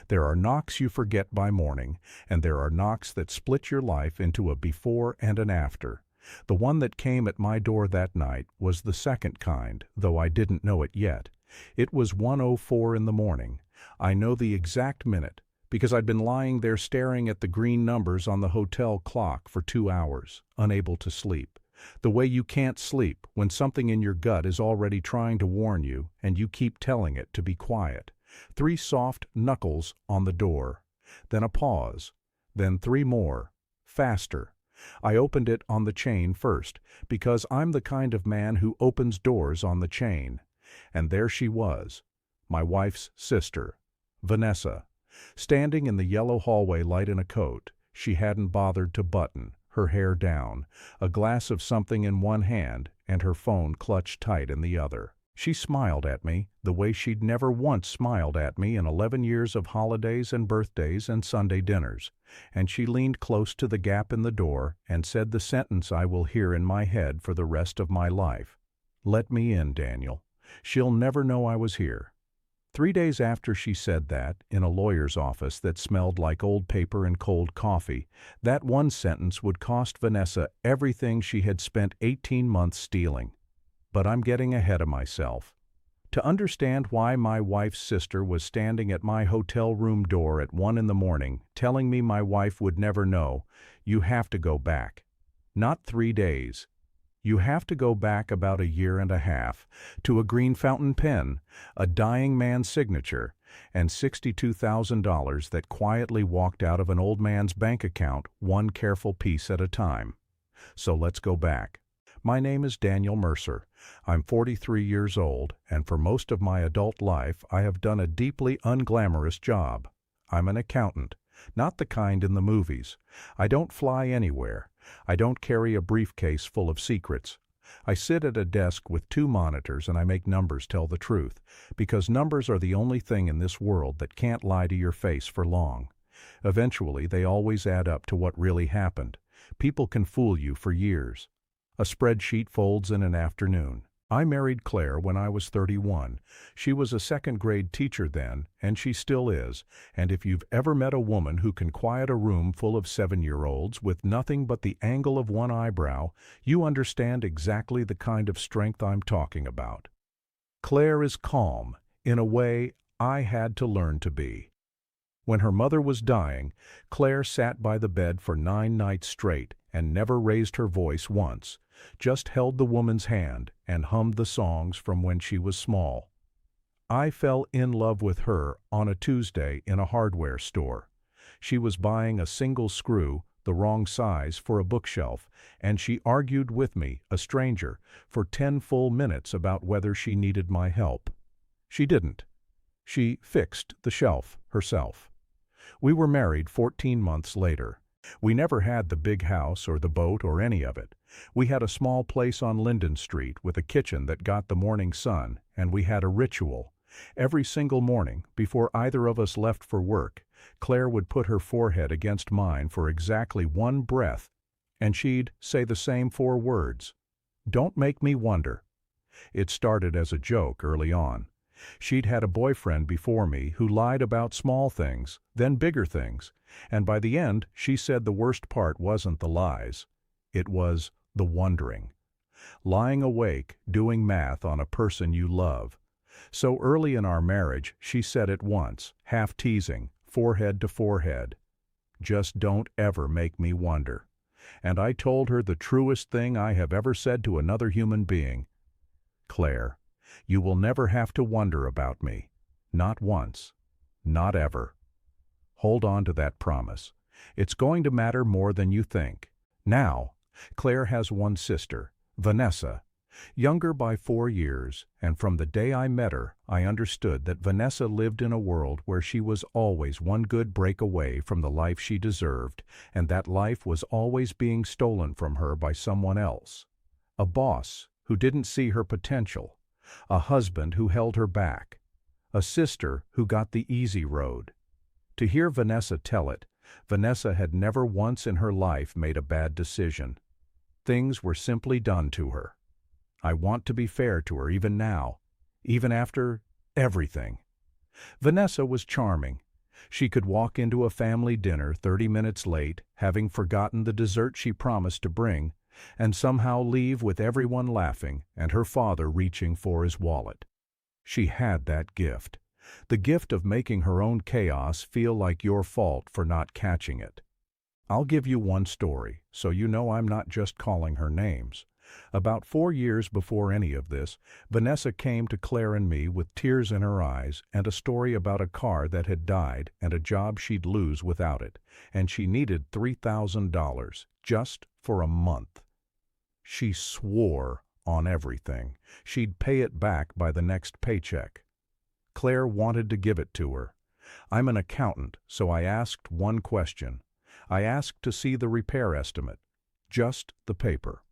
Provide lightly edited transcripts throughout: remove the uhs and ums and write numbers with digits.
There are knocks you forget by morning, and there are knocks that split your life into a before and an after. The one that came at my door that night was the second kind, though I didn't know it yet. It was 1:04 in the morning. I know the exact minute, because I'd been lying there staring at the green numbers on the hotel clock for 2 hours, unable to sleep. The way you can't sleep when something in your gut is already trying to warn you and you keep telling it to be quiet. 3 soft knuckles on the door. Then a pause. Then 3 more. Faster. I opened it on the chain first, because I'm the kind of man who opens doors on the chain. And there she was, my wife's sister, Vanessa, standing in the yellow hallway light in a coat she hadn't bothered to button, her hair down, a glass of something in one hand and her phone clutched tight in the other. She smiled at me the way she'd never once smiled at me in 11 years of holidays and birthdays and Sunday dinners, and she leaned close to the gap in the door and said the sentence I will hear in my head for the rest of my life. "Let me in, Daniel. She'll never know I was here." 3 days after she said that, in a lawyer's office that smelled like old paper and cold coffee, that one sentence would cost Vanessa everything she had spent 18 months stealing. But I'm getting ahead of myself. To understand why my wife's sister was standing at my hotel room door at 1 in the morning, telling me my wife would never know, you have to go back. Not 3 days. You have to go back about 1.5 years, to a green fountain pen, a dying man's signature, and $62,000 that quietly walked out of an old man's bank account, one careful piece at a time. So let's go back. My name is Daniel Mercer. I'm 43 years old, and for most of my adult life I have done a deeply unglamorous job. I'm an accountant, not the kind in the movies. I don't fly anywhere. I don't carry a briefcase full of secrets. I sit at a desk with 2 monitors and I make numbers tell the truth, because numbers are the only thing in this world that can't lie to your face for long. Eventually, they always add up to what really happened. People can fool you for years. A spreadsheet folds in an afternoon. I married Claire when I was 31. She was a second-grade teacher then, and she still is, and if you've ever met a woman who can quiet a room full of 7-year-olds with nothing but the angle of one eyebrow, you understand exactly the kind of strength I'm talking about. Claire is calm, in a way I had to learn to be. When her mother was dying, Claire sat by the bed for 9 nights straight and never raised her voice once, just held the woman's hand and hummed the songs from when she was small. I fell in love with her on a Tuesday in a hardware store. She was buying a single screw, the wrong size, for a bookshelf, and she argued with me, a stranger, for 10 full minutes about whether she needed my help. She didn't. She fixed the shelf herself. We were married 14 months later. We never had the big house or the boat or any of it. We had a small place on Linden Street with a kitchen that got the morning sun, and we had a ritual. Every single morning, before either of us left for work, Claire would put her forehead against mine for exactly 1 breath, and she'd say the same 4 words. "Don't make me wonder." It started as a joke early on. She'd had a boyfriend before me who lied about small things, then bigger things, and by the end she said the worst part wasn't the lies. It was the wondering. Lying awake, doing math on a person you love. So early in our marriage, she said it once, half teasing, forehead to forehead. "Just don't ever make me wonder." And I told her the truest thing I have ever said to another human being. "Claire, you will never have to wonder about me. Not once. Not ever." Hold on to that promise. It's going to matter more than you think. Now, Claire has one sister, Vanessa, younger by 4 years, and from the day I met her, I understood that Vanessa lived in a world where she was always one good break away from the life she deserved, and that life was always being stolen from her by someone else. A boss who didn't see her potential, a husband who held her back, a sister who got the easy road. To hear Vanessa tell it, Vanessa had never once in her life made a bad decision. Things were simply done to her. I want to be fair to her even now, even after everything. Vanessa was charming. She could walk into a family dinner 30 minutes late, having forgotten the dessert she promised to bring, and somehow leave with everyone laughing and her father reaching for his wallet. She had that gift. The gift of making her own chaos feel like your fault for not catching it. I'll give you one story, so you know I'm not just calling her names. About 4 years before any of this, Vanessa came to Claire and me with tears in her eyes and a story about a car that had died and a job she'd lose without it, and she needed $3,000 just for a month. She swore on everything she'd pay it back by the next paycheck. Claire wanted to give it to her. I'm an accountant, so I asked one question. I asked to see the repair estimate, just the paper.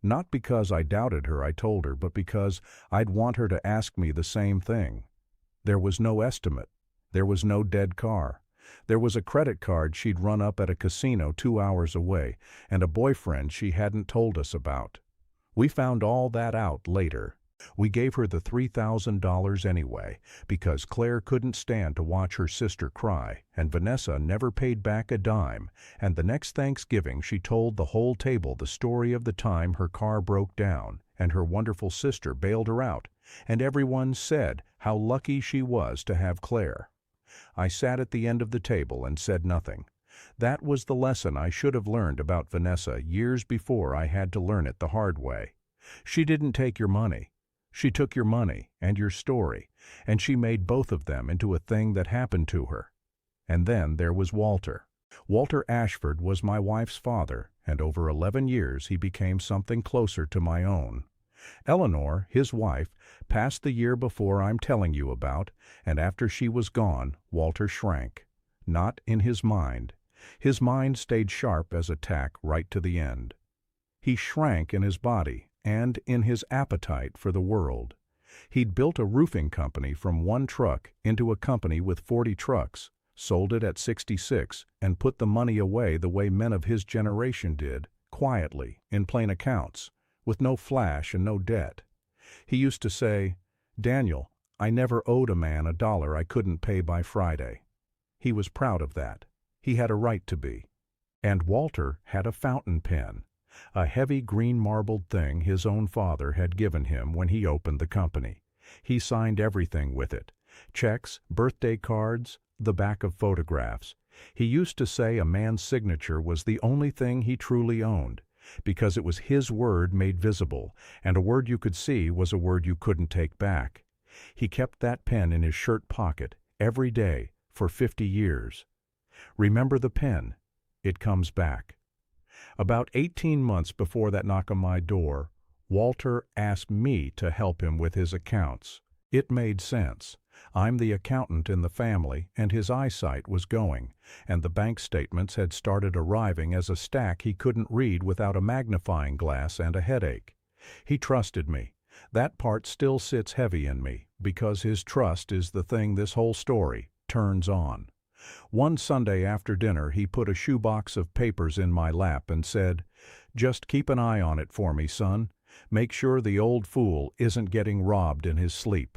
Not because I doubted her, I told her, but because I'd want her to ask me the same thing. There was no estimate. There was no dead car. There was a credit card she'd run up at a casino 2 hours away, and a boyfriend she hadn't told us about. We found all that out later. We gave her the $3,000 anyway, because Claire couldn't stand to watch her sister cry, and Vanessa never paid back a dime, and the next Thanksgiving she told the whole table the story of the time her car broke down, and her wonderful sister bailed her out, and everyone said how lucky she was to have Claire. I sat at the end of the table and said nothing. That was the lesson I should have learned about Vanessa years before I had to learn it the hard way. She didn't take your money. She took your money and your story, and she made both of them into a thing that happened to her. And then there was Walter. Walter Ashford was my wife's father, and over 11 years he became something closer to my own. Eleanor, his wife, passed the year before I'm telling you about, and after she was gone, Walter shrank. Not in his mind. His mind stayed sharp as a tack right to the end. He shrank in his body and in his appetite for the world. He'd built a roofing company from 1 truck into a company with 40 trucks, sold it at 66, and put the money away the way men of his generation did, quietly, in plain accounts, with no flash and no debt. He used to say, "Daniel, I never owed a man $1 I couldn't pay by Friday." He was proud of that. He had a right to be. And Walter had a fountain pen, a heavy green marbled thing his own father had given him when he opened the company. He signed everything with it: checks, birthday cards, the back of photographs. He used to say a man's signature was the only thing he truly owned, because it was his word made visible, and a word you could see was a word you couldn't take back. He kept that pen in his shirt pocket every day for 50 years. Remember the pen. It comes back. About 18 months before that knock on my door, Walter asked me to help him with his accounts. It made sense. I'm the accountant in the family, and his eyesight was going, and the bank statements had started arriving as a stack he couldn't read without a magnifying glass and a headache. He trusted me. That part still sits heavy in me, because his trust is the thing this whole story turns on. One Sunday after dinner he put a shoebox of papers in my lap and said, "Just keep an eye on it for me, son. Make sure the old fool isn't getting robbed in his sleep."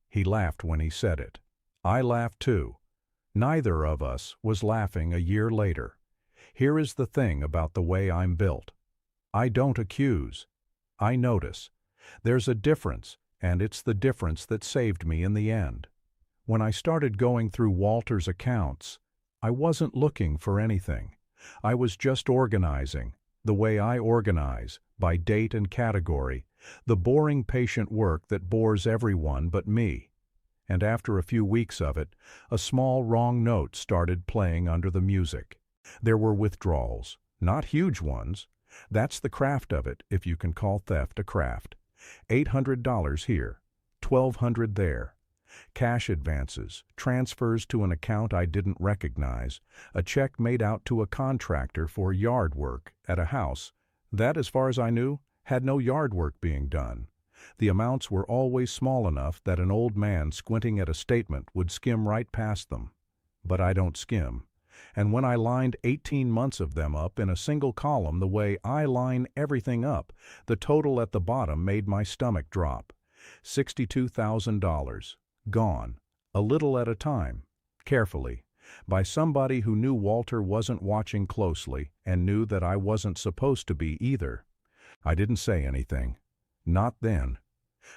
He laughed when he said it. I laughed too. Neither of us was laughing a year later. Here is the thing about the way I'm built. I don't accuse. I notice. There's a difference, and it's the difference that saved me in the end. When I started going through Walter's accounts, I wasn't looking for anything. I was just organizing, the way I organize, by date and category, the boring patient work that bores everyone but me. And after a few weeks of it, a small wrong note started playing under the music. There were withdrawals, not huge ones. That's the craft of it, if you can call theft a craft. $800 here, $1,200 there. Cash advances, transfers to an account I didn't recognize, a check made out to a contractor for yard work at a house that, as far as I knew, had no yard work being done. The amounts were always small enough that an old man squinting at a statement would skim right past them. But I don't skim. And when I lined 18 months of them up in a single column the way I line everything up, the total at the bottom made my stomach drop. $62,000. Gone, a little at a time, carefully, by somebody who knew Walter wasn't watching closely and knew that I wasn't supposed to be either. I didn't say anything. Not then.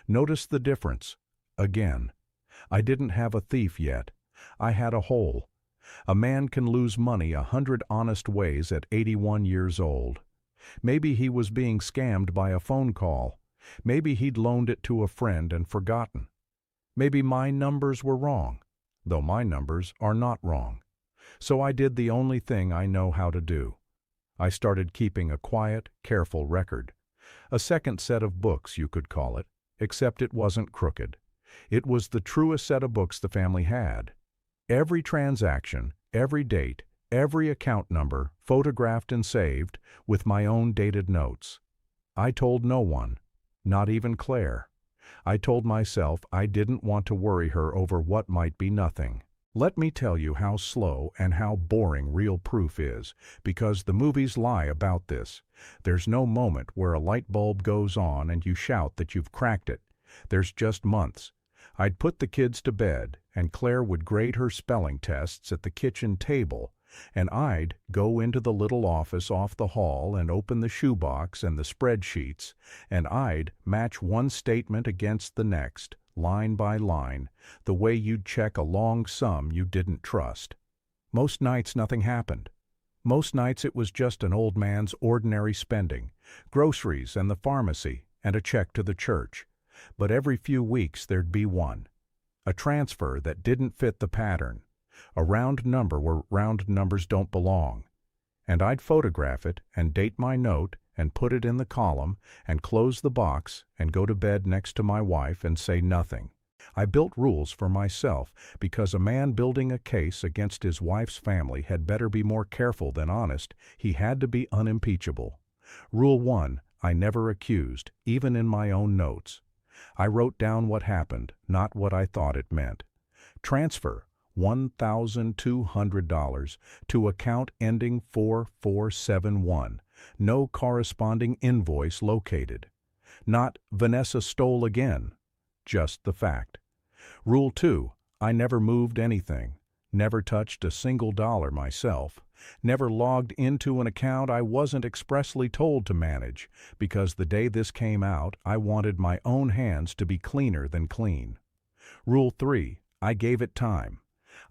Notice the difference. Again. I didn't have a thief yet. I had a hole. A man can lose money 100 honest ways at 81 years old. Maybe he was being scammed by a phone call. Maybe he'd loaned it to a friend and forgotten. Maybe my numbers were wrong, though my numbers are not wrong. So I did the only thing I know how to do. I started keeping a quiet, careful record. A second set of books, you could call it, except it wasn't crooked. It was the truest set of books the family had. Every transaction, every date, every account number, photographed and saved, with my own dated notes. I told no one, not even Claire. I told myself I didn't want to worry her over what might be nothing. Let me tell you how slow and how boring real proof is, because the movies lie about this. There's no moment where a light bulb goes on and you shout that you've cracked it. There's just months. I'd put the kids to bed, and Claire would grade her spelling tests at the kitchen table, and I'd go into the little office off the hall and open the shoebox and the spreadsheets, and I'd match one statement against the next, line by line, the way you'd check a long sum you didn't trust. Most nights nothing happened. Most nights it was just an old man's ordinary spending, groceries and the pharmacy, and a check to the church. But every few weeks there'd be one. A transfer that didn't fit the pattern. A round number where round numbers don't belong. And I'd photograph it and date my note and put it in the column and close the box and go to bed next to my wife and say nothing. I built rules for myself because a man building a case against his wife's family had better be more careful than honest. He had to be unimpeachable. Rule 1, I never accused, even in my own notes. I wrote down what happened, not what I thought it meant. Transfer $1,200 to account ending 4471. No corresponding invoice located. Not Vanessa stole again. Just the fact. Rule 2, I never moved anything. Never touched a single dollar myself. Never logged into an account I wasn't expressly told to manage, because the day this came out, I wanted my own hands to be cleaner than clean. Rule 3, I gave it time.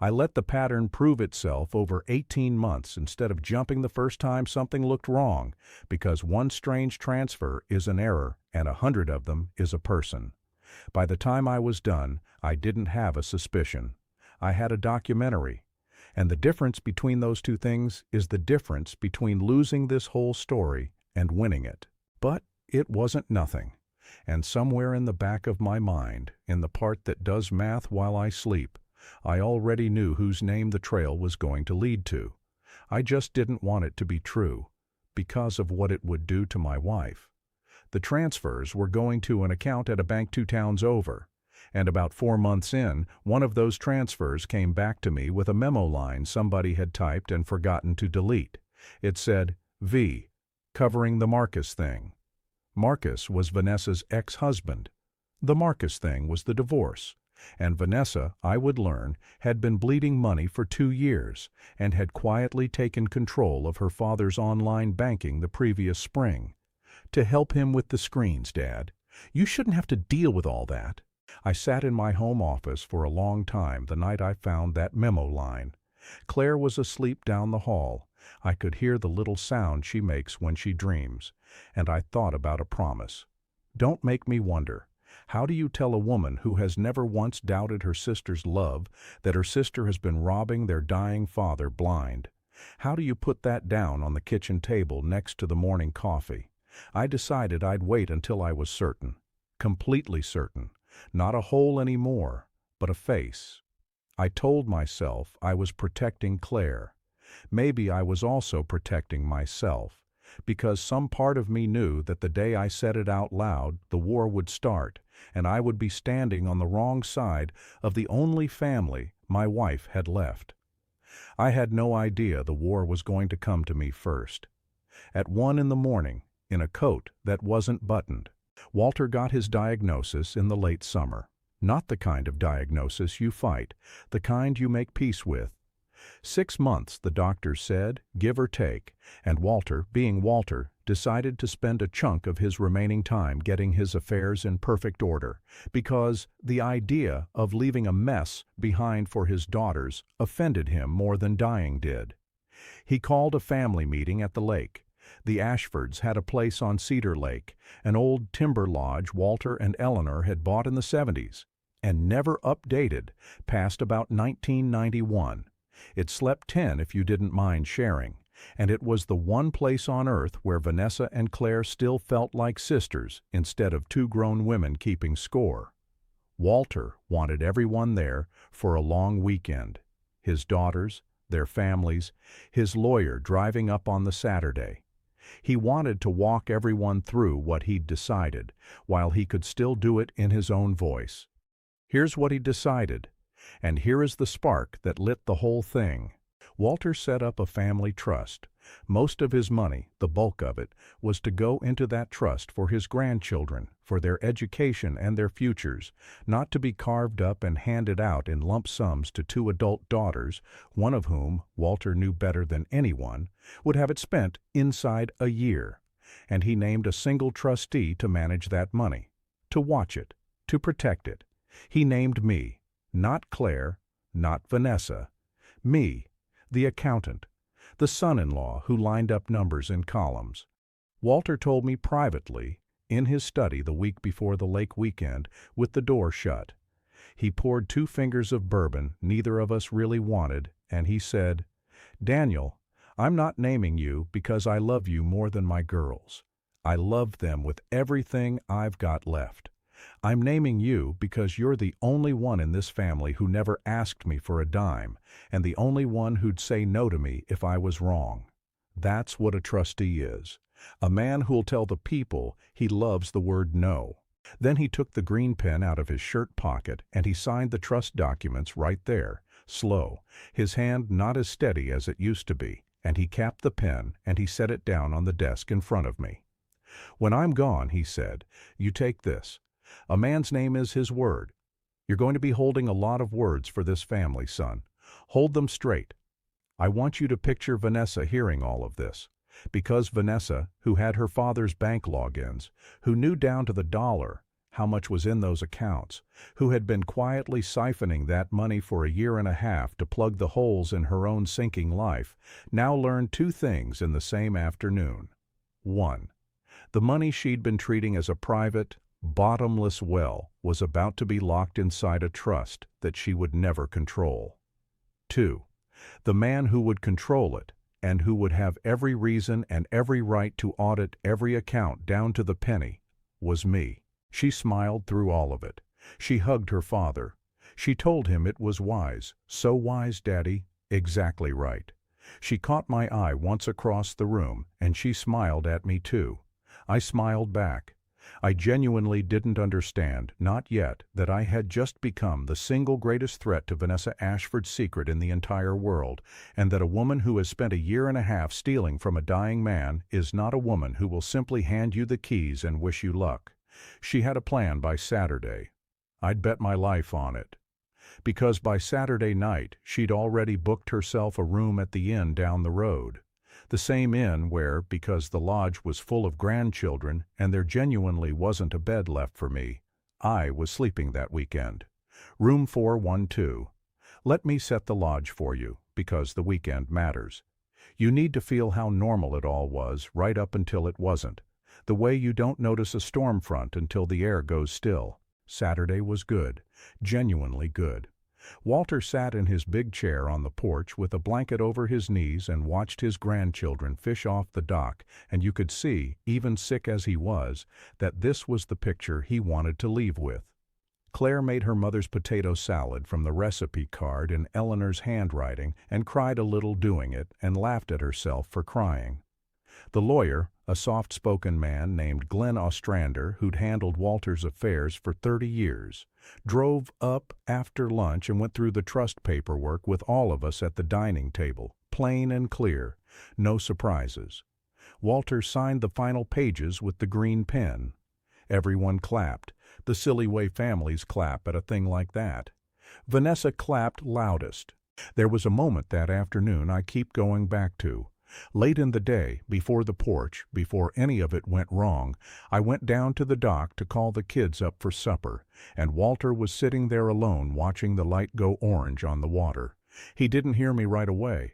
I let the pattern prove itself over 18 months instead of jumping the first time something looked wrong, because one strange transfer is an error and 100 of them is a person. By the time I was done, I didn't have a suspicion. I had a documentary. And the difference between those two things is the difference between losing this whole story and winning it. But it wasn't nothing. And somewhere in the back of my mind, in the part that does math while I sleep, I already knew whose name the trail was going to lead to. I just didn't want it to be true, because of what it would do to my wife. The transfers were going to an account at a bank 2 towns over. And about 4 months in, one of those transfers came back to me with a memo line somebody had typed and forgotten to delete. It said, V, covering the Marcus thing. Marcus was Vanessa's ex-husband. The Marcus thing was the divorce. And Vanessa, I would learn, had been bleeding money for 2 years and had quietly taken control of her father's online banking the previous spring. To help him with the screens, Dad. You shouldn't have to deal with all that. I sat in my home office for a long time the night I found that memo line. Claire was asleep down the hall. I could hear the little sound she makes when she dreams, and I thought about a promise. Don't make me wonder. How do you tell a woman who has never once doubted her sister's love that her sister has been robbing their dying father blind? How do you put that down on the kitchen table next to the morning coffee? I decided I'd wait until I was certain. Completely certain. Not a hole anymore, but a face. I told myself I was protecting Claire. Maybe I was also protecting myself, because some part of me knew that the day I said it out loud, the war would start, and I would be standing on the wrong side of the only family my wife had left. I had no idea the war was going to come to me first. At 1 in the morning, in a coat that wasn't buttoned, Walter got his diagnosis in the late summer. Not the kind of diagnosis you fight, the kind you make peace with. 6 months, the doctors said, give or take, and Walter, being Walter, decided to spend a chunk of his remaining time getting his affairs in perfect order, because the idea of leaving a mess behind for his daughters offended him more than dying did. He called a family meeting at the lake. The Ashfords had a place on Cedar Lake, an old timber lodge Walter and Eleanor had bought in the '70s, and never updated past about 1991. It slept 10 if you didn't mind sharing, and it was the one place on earth where Vanessa and Claire still felt like sisters instead of two grown women keeping score. Walter wanted everyone there for a long weekend. His daughters, their families, his lawyer driving up on the Saturday. He wanted to walk everyone through what he'd decided, while he could still do it in his own voice. Here's what he decided, and here is the spark that lit the whole thing. Walter set up a family trust. Most of his money, the bulk of it, was to go into that trust for his grandchildren, for their education and their futures, not to be carved up and handed out in lump sums to two adult daughters, one of whom, Walter knew better than anyone, would have it spent inside a year. And he named a single trustee to manage that money, to watch it, to protect it. He named me, not Claire, not Vanessa, me, the accountant, the son-in-law who lined up numbers in columns. Walter told me privately, in his study the week before the lake weekend, with the door shut. He poured 2 fingers of bourbon neither of us really wanted, and he said, "Daniel, I'm not naming you because I love you more than my girls. I love them with everything I've got left. I'm naming you because you're the only one in this family who never asked me for a dime, and the only one who'd say no to me if I was wrong. That's what a trustee is. A man who'll tell the people he loves the word no." Then he took the green pen out of his shirt pocket and he signed the trust documents right there, slow, his hand not as steady as it used to be, and he capped the pen and he set it down on the desk in front of me. "When I'm gone," he said, "you take this. A man's name is his word. You're going to be holding a lot of words for this family, son. Hold them straight. I want you to picture Vanessa hearing all of this, because Vanessa, who had her father's bank logins, who knew down to the dollar how much was in those accounts, who had been quietly siphoning that money for a year and a half to plug the holes in her own sinking life, now learned 2 things in the same afternoon. 1. The money she'd been treating as a private, bottomless well was about to be locked inside a trust that she would never control. 2. The man who would control it, and who would have every reason and every right to audit every account down to the penny, was me. She smiled through all of it. She hugged her father. She told him it was wise. So wise, Daddy. Exactly right. She caught my eye once across the room, and she smiled at me too. I smiled back. I genuinely didn't understand, not yet, that I had just become the single greatest threat to Vanessa Ashford's secret in the entire world, and that a woman who has spent a year and a half stealing from a dying man is not a woman who will simply hand you the keys and wish you luck. She had a plan by Saturday. I'd bet my life on it. Because by Saturday night she'd already booked herself a room at the inn down the road. The same inn where, because the lodge was full of grandchildren and there genuinely wasn't a bed left for me, I was sleeping that weekend. Room 412. Let me set the lodge for you, because the weekend matters. You need to feel how normal it all was right up until it wasn't. The way you don't notice a storm front until the air goes still. Saturday was good, genuinely good. Walter sat in his big chair on the porch with a blanket over his knees and watched his grandchildren fish off the dock, and you could see, even sick as he was, that this was the picture he wanted to leave with. Claire made her mother's potato salad from the recipe card in Eleanor's handwriting and cried a little doing it and laughed at herself for crying. The lawyer, a soft-spoken man named Glenn Ostrander, who'd handled Walter's affairs for 30 years, drove up after lunch and went through the trust paperwork with all of us at the dining table, plain and clear, no surprises. Walter signed the final pages with the green pen. Everyone clapped, the silly way families clap at a thing like that. Vanessa clapped loudest. There was a moment that afternoon I keep going back to. Late in the day, before the porch, before any of it went wrong, I went down to the dock to call the kids up for supper, and Walter was sitting there alone watching the light go orange on the water. He didn't hear me right away,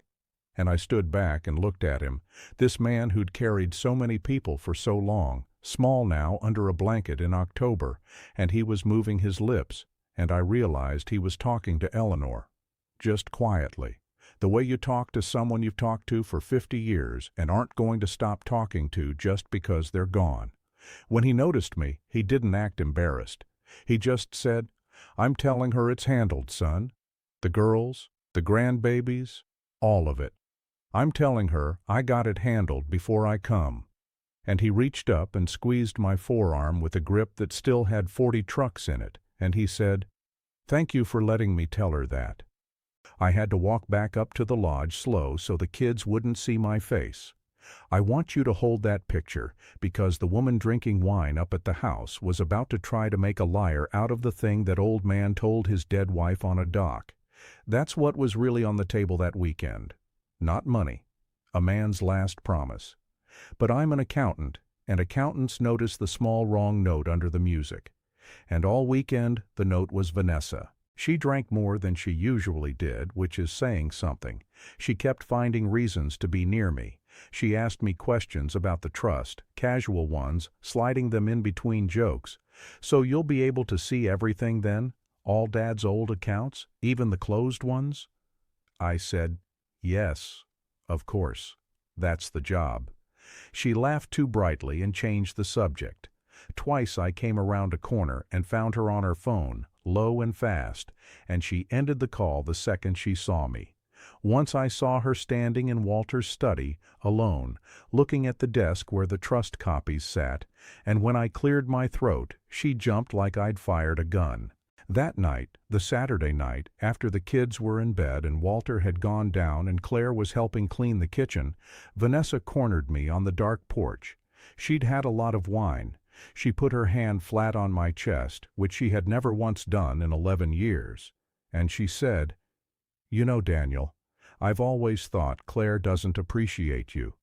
and I stood back and looked at him, this man who'd carried so many people for so long, small now under a blanket in October, and he was moving his lips, and I realized he was talking to Eleanor. Just quietly. The way you talk to someone you've talked to for 50 years and aren't going to stop talking to just because they're gone. When he noticed me, he didn't act embarrassed. He just said, "I'm telling her it's handled, son. The girls, the grandbabies, all of it. I'm telling her I got it handled before I come." And he reached up and squeezed my forearm with a grip that still had 40 trucks in it, and he said, "Thank you for letting me tell her that." I had to walk back up to the lodge slow so the kids wouldn't see my face. I want you to hold that picture, because the woman drinking wine up at the house was about to try to make a liar out of the thing that old man told his dead wife on a dock. That's what was really on the table that weekend. Not money. A man's last promise. But I'm an accountant, and accountants notice the small wrong note under the music. And all weekend, the note was Vanessa. She drank more than she usually did, which is saying something. She kept finding reasons to be near me. She asked me questions about the trust, casual ones, sliding them in between jokes. "So you'll be able to see everything then? All Dad's old accounts, even the closed ones?" I said, "Yes, of course. That's the job." She laughed too brightly and changed the subject. Twice I came around a corner and found her on her phone, low and fast, and she ended the call the second she saw me. Once I saw her standing in Walter's study, alone, looking at the desk where the trust copies sat, and when I cleared my throat, she jumped like I'd fired a gun. That night, the Saturday night, after the kids were in bed and Walter had gone down and Claire was helping clean the kitchen, Vanessa cornered me on the dark porch. She'd had a lot of wine. She put her hand flat on my chest, which she had never once done in 11 years, and she said, "You know, Daniel, I've always thought Claire doesn't appreciate you.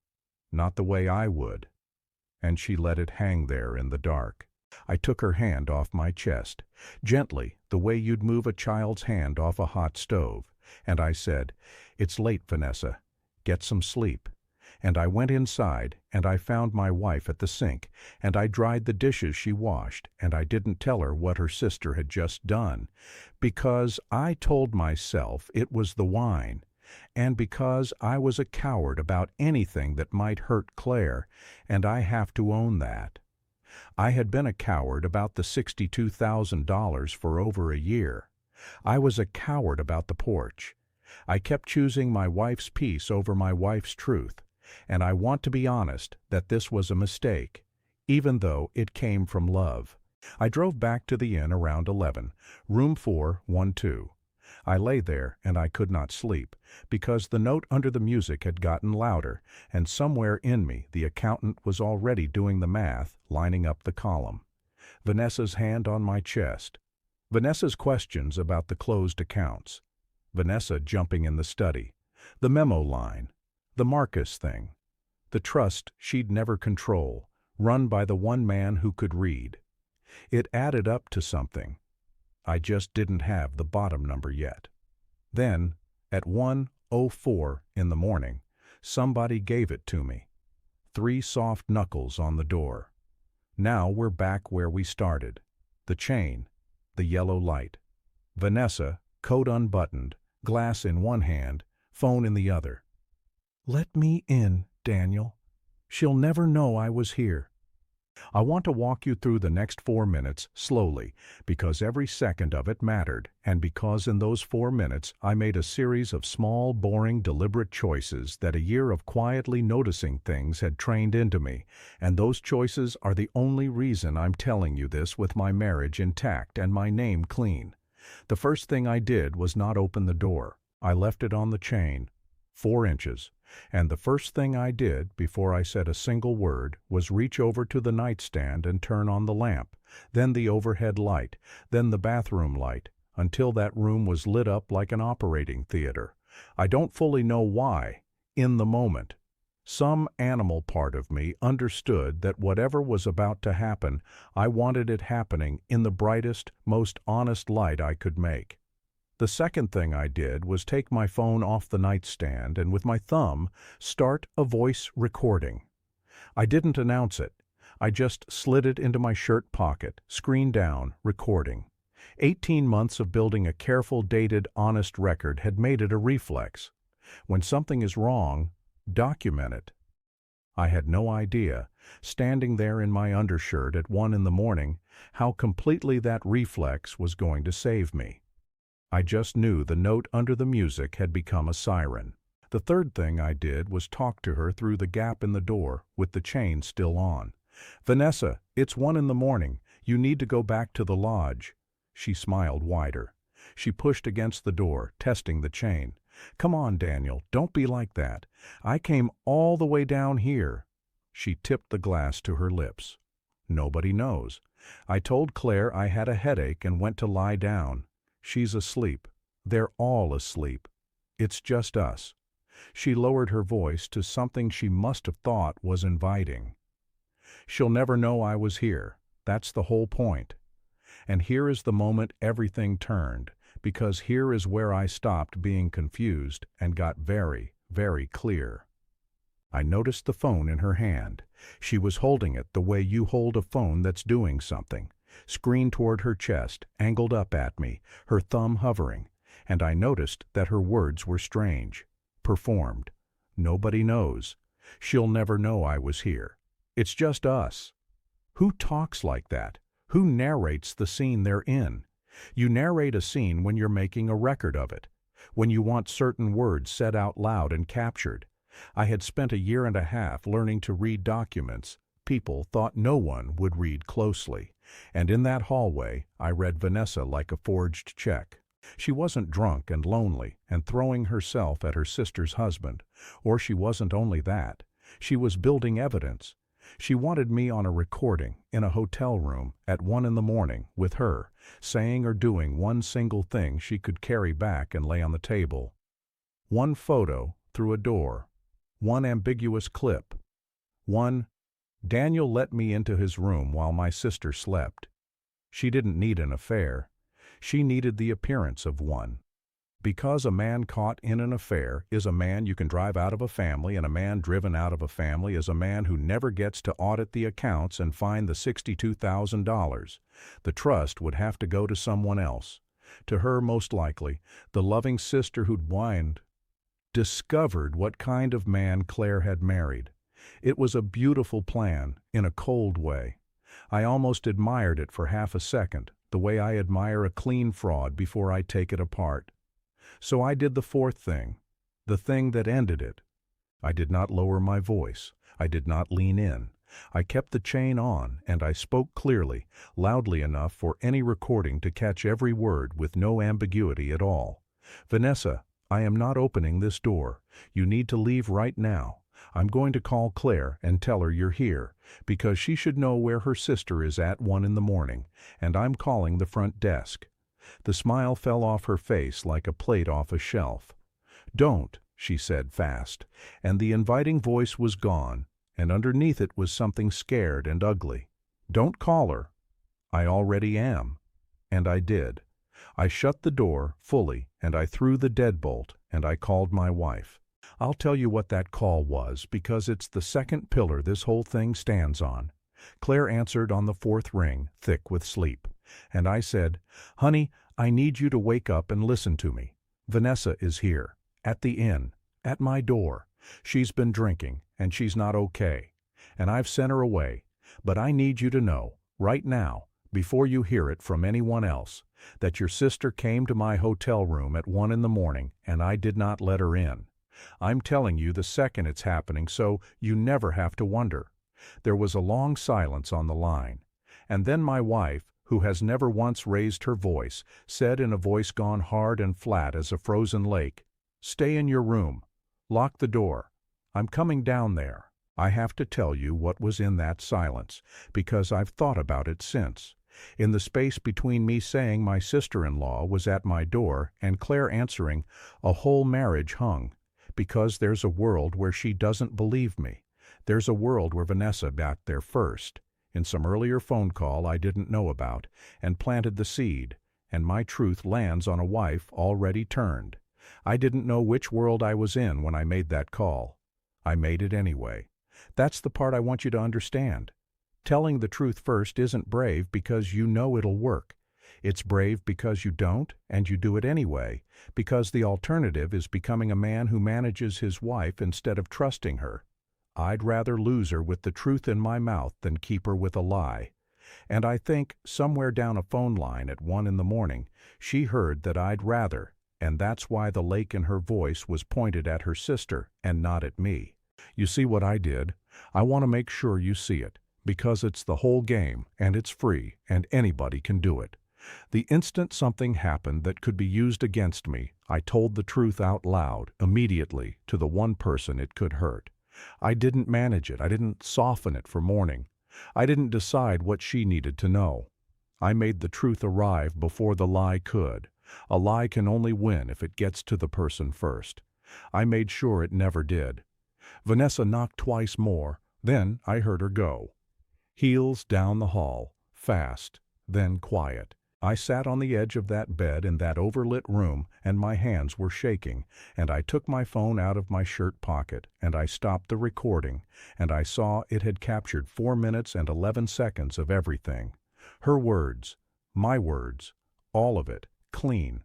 Not the way I would." And she let it hang there in the dark. I took her hand off my chest, gently, the way you'd move a child's hand off a hot stove, and I said, "It's late, Vanessa. Get some sleep." And I went inside, and I found my wife at the sink, and I dried the dishes she washed, and I didn't tell her what her sister had just done, because I told myself it was the wine, and because I was a coward about anything that might hurt Claire, and I have to own that. I had been a coward about the $62,000 for over a year. I was a coward about the porch. I kept choosing my wife's peace over my wife's truth. And I want to be honest that this was a mistake, even though it came from love. I drove back to the inn around 11, room 412. I lay there and I could not sleep, because the note under the music had gotten louder, and somewhere in me the accountant was already doing the math, lining up the column. Vanessa's hand on my chest. Vanessa's questions about the closed accounts. Vanessa jumping in the study. The memo line. The Marcus thing. The trust she'd never control, run by the one man who could read. It added up to something. I just didn't have the bottom number yet. Then, at 1:04 in the morning, somebody gave it to me. 3 soft knuckles on the door. Now we're back where we started. The chain, the yellow light. Vanessa, coat unbuttoned, glass in one hand, phone in the other. "Let me in, Daniel. She'll never know I was here." I want to walk you through the next 4 minutes slowly, because every second of it mattered, and because in those 4 minutes I made a series of small, boring, deliberate choices that a year of quietly noticing things had trained into me, and those choices are the only reason I'm telling you this with my marriage intact and my name clean. The first thing I did was not open the door. I left it on the chain, 4 inches. And the first thing I did, before I said a single word, was reach over to the nightstand and turn on the lamp, then the overhead light, then the bathroom light, until that room was lit up like an operating theater. I don't fully know why, in the moment. Some animal part of me understood that whatever was about to happen, I wanted it happening in the brightest, most honest light I could make. The second thing I did was take my phone off the nightstand and with my thumb start a voice recording. I didn't announce it. I just slid it into my shirt pocket, screen down, recording. 18 months of building a careful, dated, honest record had made it a reflex. When something is wrong, document it. I had no idea, standing there in my undershirt at 1 in the morning, how completely that reflex was going to save me. I just knew the note under the music had become a siren. The third thing I did was talk to her through the gap in the door, with the chain still on. "Vanessa, it's 1 in the morning. You need to go back to the lodge." She smiled wider. She pushed against the door, testing the chain. "Come on, Daniel, don't be like that. I came all the way down here." She tipped the glass to her lips. "Nobody knows. I told Claire I had a headache and went to lie down. She's asleep. They're all asleep. It's just us." She lowered her voice to something she must have thought was inviting. "She'll never know I was here. That's the whole point." And here is the moment everything turned, because here is where I stopped being confused and got very, very clear. I noticed the phone in her hand. She was holding it the way you hold a phone that's doing something, screen toward her chest, angled up at me, her thumb hovering, and I noticed that her words were strange, performed. "Nobody knows. She'll never know I was here. It's just us." Who talks like that? Who narrates the scene they're in? You narrate a scene when you're making a record of it, when you want certain words said out loud and captured. I had spent a year and a half learning to read documents people thought no one would read closely, and in that hallway I read Vanessa like a forged check. She wasn't drunk and lonely and throwing herself at her sister's husband, or she wasn't only that. She was building evidence. She wanted me on a recording in a hotel room at 1 in the morning with her, saying or doing one single thing she could carry back and lay on the table. One photo through a door. One ambiguous clip. One, "Daniel let me into his room while my sister slept." She didn't need an affair. She needed the appearance of one. Because a man caught in an affair is a man you can drive out of a family, and a man driven out of a family is a man who never gets to audit the accounts and find the $62,000. The trust would have to go to someone else. To her, most likely, the loving sister who'd discovered what kind of man Claire had married. It was a beautiful plan, in a cold way. I almost admired it for half a second, the way I admire a clean fraud before I take it apart. So I did the fourth thing, the thing that ended it. I did not lower my voice. I did not lean in. I kept the chain on, and I spoke clearly, loudly enough for any recording to catch every word with no ambiguity at all. "Vanessa, I am not opening this door. You need to leave right now. I'm going to call Claire and tell her you're here, because she should know where her sister is at 1 in the morning, and I'm calling the front desk." The smile fell off her face like a plate off a shelf. "Don't," she said fast, and the inviting voice was gone, and underneath it was something scared and ugly. "Don't call her." "I already am." And I did. I shut the door fully, and I threw the deadbolt, and I called my wife. I'll tell you what that call was, because it's the second pillar this whole thing stands on. Claire answered on the fourth ring, thick with sleep. And I said, "Honey, I need you to wake up and listen to me. Vanessa is here, at the inn, at my door. She's been drinking, and she's not okay. And I've sent her away. But I need you to know, right now, before you hear it from anyone else, that your sister came to my hotel room at 1 in the morning, and I did not let her in. I'm telling you the second it's happening, so you never have to wonder." There was a long silence on the line. And then my wife, who has never once raised her voice, said in a voice gone hard and flat as a frozen lake, "Stay in your room. Lock the door. I'm coming down there." I have to tell you what was in that silence, because I've thought about it since. In the space between me saying my sister-in-law was at my door and Claire answering, a whole marriage hung. Because there's a world where she doesn't believe me. There's a world where Vanessa got there first, in some earlier phone call I didn't know about, and planted the seed, and my truth lands on a wife already turned. I didn't know which world I was in when I made that call. I made it anyway. That's the part I want you to understand. Telling the truth first isn't brave because you know it'll work. It's brave because you don't, and you do it anyway, because the alternative is becoming a man who manages his wife instead of trusting her. I'd rather lose her with the truth in my mouth than keep her with a lie. And I think, somewhere down a phone line at 1 in the morning, she heard that I'd rather, and that's why the lake in her voice was pointed at her sister and not at me. You see what I did? I want to make sure you see it, because it's the whole game, and it's free, and anybody can do it. The instant something happened that could be used against me, I told the truth out loud, immediately, to the one person it could hurt. I didn't manage it. I didn't soften it for morning. I didn't decide what she needed to know. I made the truth arrive before the lie could. A lie can only win if it gets to the person first. I made sure it never did. Vanessa knocked twice more. Then I heard her go. Heels down the hall, fast, then quiet. I sat on the edge of that bed in that overlit room, and my hands were shaking, and I took my phone out of my shirt pocket, and I stopped the recording, and I saw it had captured 4 minutes and 11 seconds of everything. Her words, my words, all of it, clean.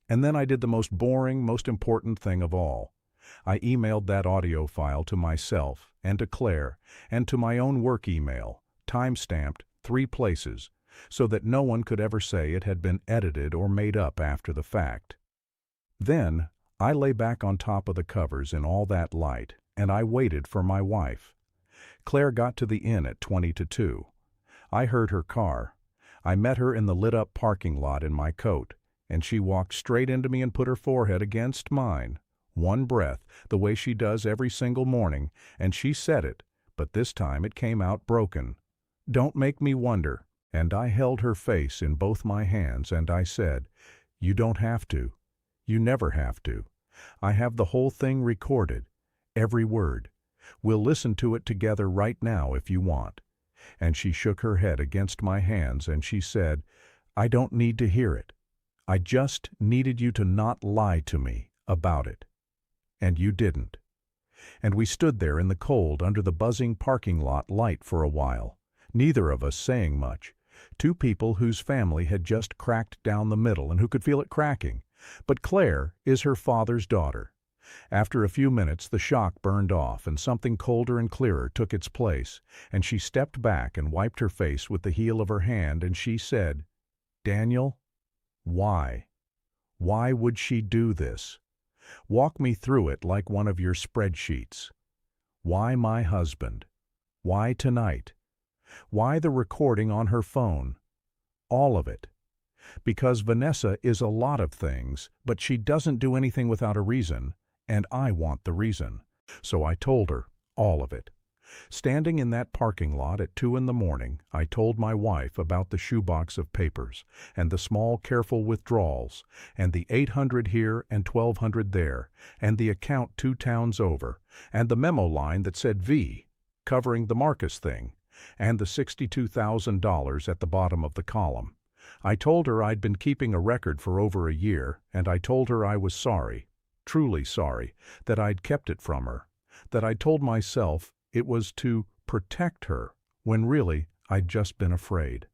And then I did the most boring, most important thing of all. I emailed that audio file to myself, and to Claire, and to my own work email, time-stamped, 3 places, so that no one could ever say it had been edited or made up after the fact. Then I lay back on top of the covers in all that light, and I waited for my wife. Claire got to the inn at 20 to 2. I heard her car. I met her in the lit-up parking lot in my coat, and she walked straight into me and put her forehead against mine. One breath, the way she does every single morning, and she said it, but this time it came out broken. Don't make me wonder. And I held her face in both my hands, and I said, you don't have to. You never have to. I have the whole thing recorded, every word. We'll listen to it together right now if you want. And she shook her head against my hands, and she said, I don't need to hear it. I just needed you to not lie to me about it. And you didn't. And we stood there in the cold under the buzzing parking lot light for a while, neither of us saying much. 2 people whose family had just cracked down the middle and who could feel it cracking. But Claire is her father's daughter. After a few minutes, the shock burned off and something colder and clearer took its place, and she stepped back and wiped her face with the heel of her hand, and she said, Daniel, why? Why would she do this? Walk me through it like one of your spreadsheets. Why my husband? Why tonight? Why the recording on her phone? All of it. Because Vanessa is a lot of things, but she doesn't do anything without a reason, and I want the reason. So I told her all of it. Standing in that parking lot at 2 in the morning, I told my wife about the shoebox of papers, and the small careful withdrawals, and the 800 here and 1,200 there, and the account 2 towns over, and the memo line that said V, covering the Marcus thing, and the $62,000 at the bottom of the column. I told her I'd been keeping a record for over a year, and I told her I was sorry, truly sorry, that I'd kept it from her, that I'd told myself it was to protect her, when really I'd just been afraid.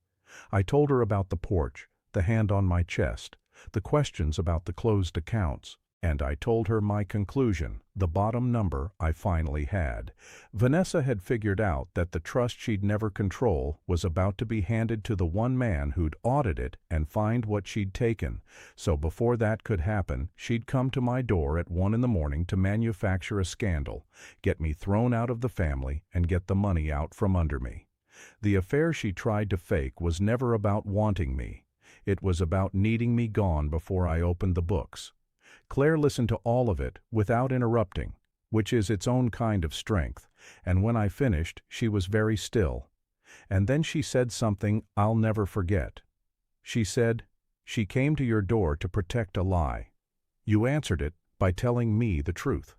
I told her about the porch, the hand on my chest, the questions about the closed accounts, and I told her my conclusion, the bottom number I finally had. Vanessa had figured out that the trust she'd never control was about to be handed to the one man who'd audit it and find what she'd taken. So before that could happen, she'd come to my door at 1 in the morning to manufacture a scandal, get me thrown out of the family, and get the money out from under me. The affair she tried to fake was never about wanting me. It was about needing me gone before I opened the books. Claire listened to all of it without interrupting, which is its own kind of strength, and when I finished, she was very still. And then she said something I'll never forget. She said, "She came to your door to protect a lie. You answered it by telling me the truth.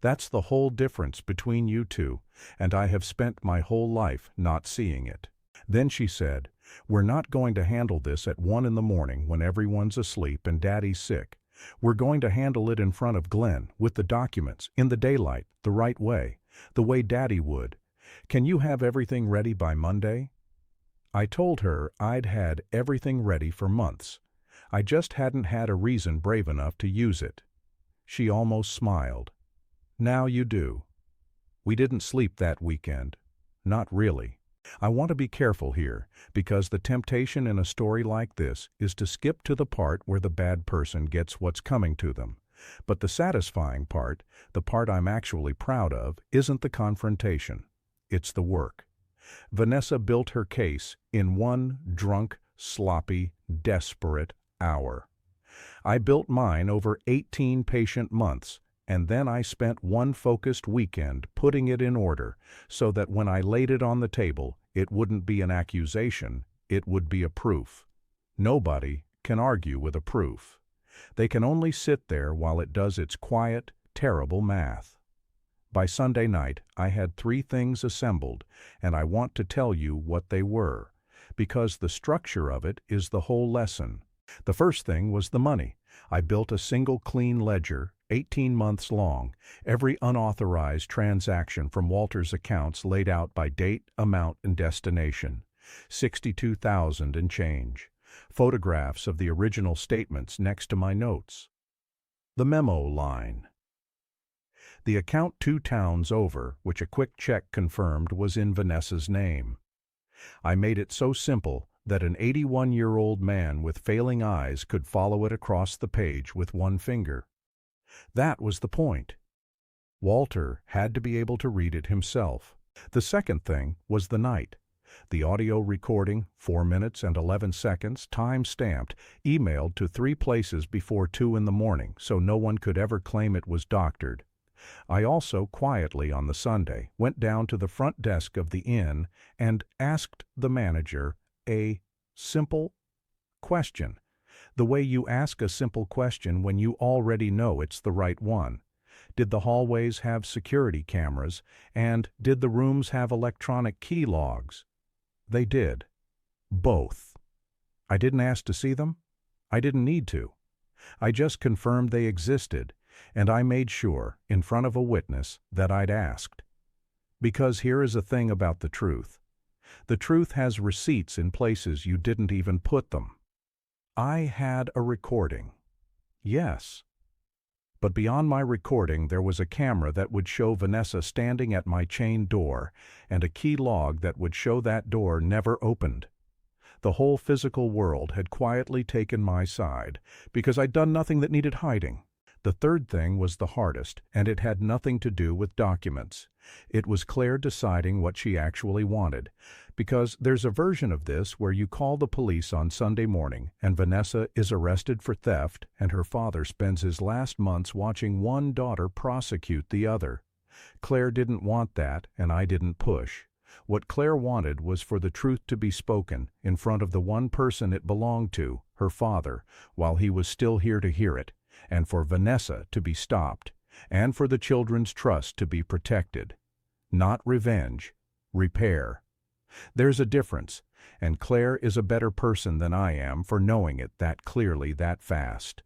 That's the whole difference between you two, and I have spent my whole life not seeing it." Then she said, "We're not going to handle this at 1 in the morning when everyone's asleep and Daddy's sick. We're going to handle it in front of Glenn, with the documents, in the daylight, the right way, the way Daddy would. Can you have everything ready by Monday?" I told her I'd had everything ready for months. I just hadn't had a reason brave enough to use it. She almost smiled. "Now you do." We didn't sleep that weekend. Not really. I want to be careful here, because the temptation in a story like this is to skip to the part where the bad person gets what's coming to them. But the satisfying part, the part I'm actually proud of, isn't the confrontation. It's the work. Vanessa built her case in one drunk, sloppy, desperate hour. I built mine over 18 patient months, and then I spent one focused weekend putting it in order so that when I laid it on the table, it wouldn't be an accusation, it would be a proof. Nobody can argue with a proof. They can only sit there while it does its quiet, terrible math. By Sunday night, I had 3 things assembled, and I want to tell you what they were, because the structure of it is the whole lesson. The first thing was the money. I built a single clean ledger, 18 months long, every unauthorized transaction from Walter's accounts laid out by date, amount, and destination. 62,000 and change. Photographs of the original statements next to my notes. The memo line. The account 2 towns over, which a quick check confirmed was in Vanessa's name. I made it so simple that an 81-year-old man with failing eyes could follow it across the page with one finger. That was the point. Walter had to be able to read it himself. The second thing was the night. The audio recording, 4 minutes and 11 seconds, time-stamped, emailed to 3 places before 2 in the morning, so no one could ever claim it was doctored. I also, quietly on the Sunday, went down to the front desk of the inn and asked the manager a simple question. The way you ask a simple question when you already know it's the right one. Did the hallways have security cameras, and did the rooms have electronic key logs? They did. Both. I didn't ask to see them. I didn't need to. I just confirmed they existed, and I made sure, in front of a witness, that I'd asked. Because here is a thing about the truth. The truth has receipts in places you didn't even put them. I had a recording. Yes. But beyond my recording there was a camera that would show Vanessa standing at my chain door, and a key log that would show that door never opened. The whole physical world had quietly taken my side, because I'd done nothing that needed hiding. The third thing was the hardest, and it had nothing to do with documents. It was Claire deciding what she actually wanted, because there's a version of this where you call the police on Sunday morning, and Vanessa is arrested for theft, and her father spends his last months watching one daughter prosecute the other. Claire didn't want that, and I didn't push. What Claire wanted was for the truth to be spoken in front of the one person it belonged to, her father, while he was still here to hear it, and for Vanessa to be stopped, and for the children's trust to be protected. Not revenge, repair. There's a difference, and Claire is a better person than I am for knowing it that clearly that fast.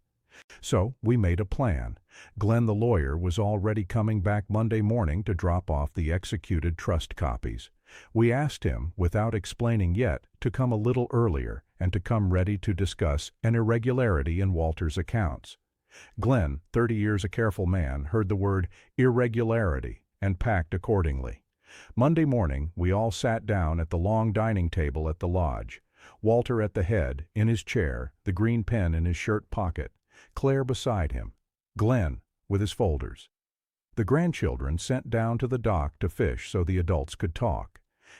So we made a plan. Glenn the lawyer was already coming back Monday morning to drop off the executed trust copies. We asked him, without explaining yet, to come a little earlier and to come ready to discuss an irregularity in Walter's accounts. Glenn, 30 years a careful man, heard the word irregularity and packed accordingly. Monday morning we all sat down at the long dining table at the lodge. Walter at the head, in his chair, the green pen in his shirt pocket, Claire beside him, Glenn with his folders. The grandchildren sent down to the dock to fish so the adults could talk,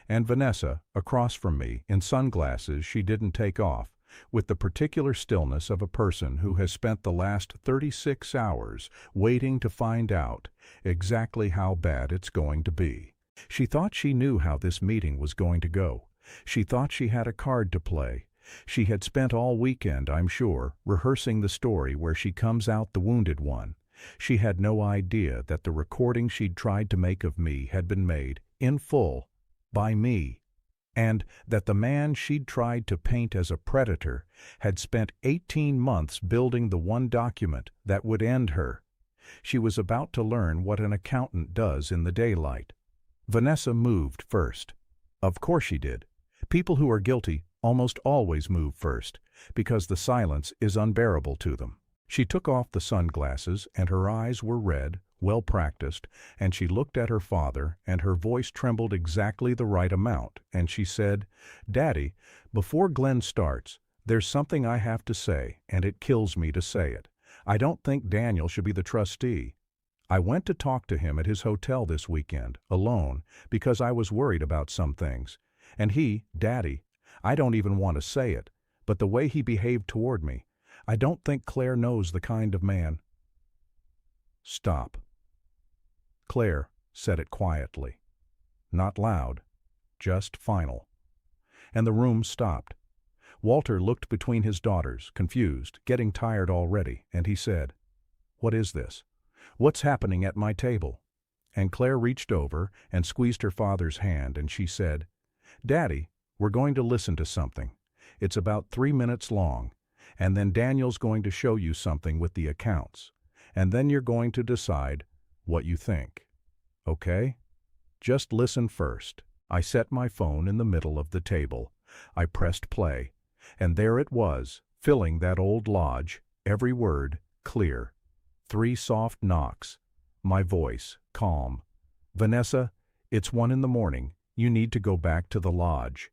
and Vanessa, across from me, in sunglasses she didn't take off, with the particular stillness of a person who has spent the last 36 hours waiting to find out exactly how bad it's going to be. She thought she knew how this meeting was going to go. She thought she had a card to play. She had spent all weekend, I'm sure, rehearsing the story where she comes out the wounded one. She had no idea that the recording she'd tried to make of me had been made, in full, by me, and that the man she'd tried to paint as a predator had spent 18 months building the one document that would end her. She was about to learn what an accountant does in the daylight. Vanessa moved first. Of course she did. People who are guilty almost always move first, because the silence is unbearable to them. She took off the sunglasses, and her eyes were red, well practiced, and she looked at her father, and her voice trembled exactly the right amount, and she said, "Daddy, before Glenn starts, there's something I have to say, and it kills me to say it. I don't think Daniel should be the trustee. I went to talk to him at his hotel this weekend, alone, because I was worried about some things. And Daddy, I don't even want to say it, but the way he behaved toward me, I don't think Claire knows the kind of man." "Stop." Claire said it quietly. Not loud, just final. And the room stopped. Walter looked between his daughters, confused, getting tired already, and he said, "What is this? What's happening at my table?" And Claire reached over and squeezed her father's hand, and she said, "Daddy, we're going to listen to something. It's about 3 minutes long, and then Daniel's going to show you something with the accounts, and then you're going to decide what you think. Okay? Just listen first." I set my phone in the middle of the table. I pressed play, and there it was, filling that old lodge, every word clear. 3 soft knocks. My voice, calm. "Vanessa, it's 1 in the morning. You need to go back to the lodge."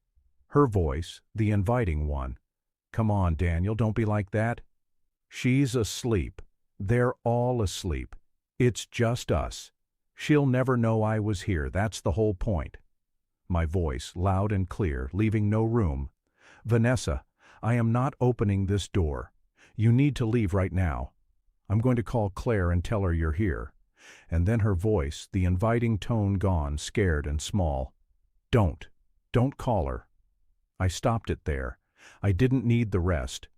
Her voice, the inviting one. "Come on, Daniel, don't be like that." "She's asleep. They're all asleep. It's just us. She'll never know I was here, that's the whole point." My voice, loud and clear, leaving no room. "Vanessa, I am not opening this door. You need to leave right now. I'm going to call Claire and tell her you're here." And then her voice, the inviting tone gone, scared and small. Don't call her." I stopped it there. I didn't need the rest.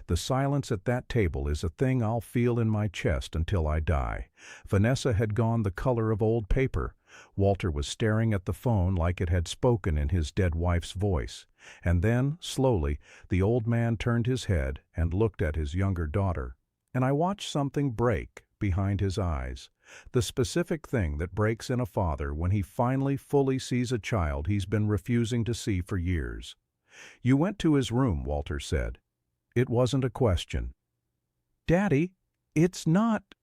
The silence at that table is a thing I'll feel in my chest until I die. Vanessa had gone the color of old paper. Walter was staring at the phone like it had spoken in his dead wife's voice. And then, slowly, the old man turned his head and looked at his younger daughter. And I watched something break behind his eyes. The specific thing that breaks in a father when he finally fully sees a child he's been refusing to see for years. "You went to his room," Walter said. It wasn't a question. "Daddy, it's not—"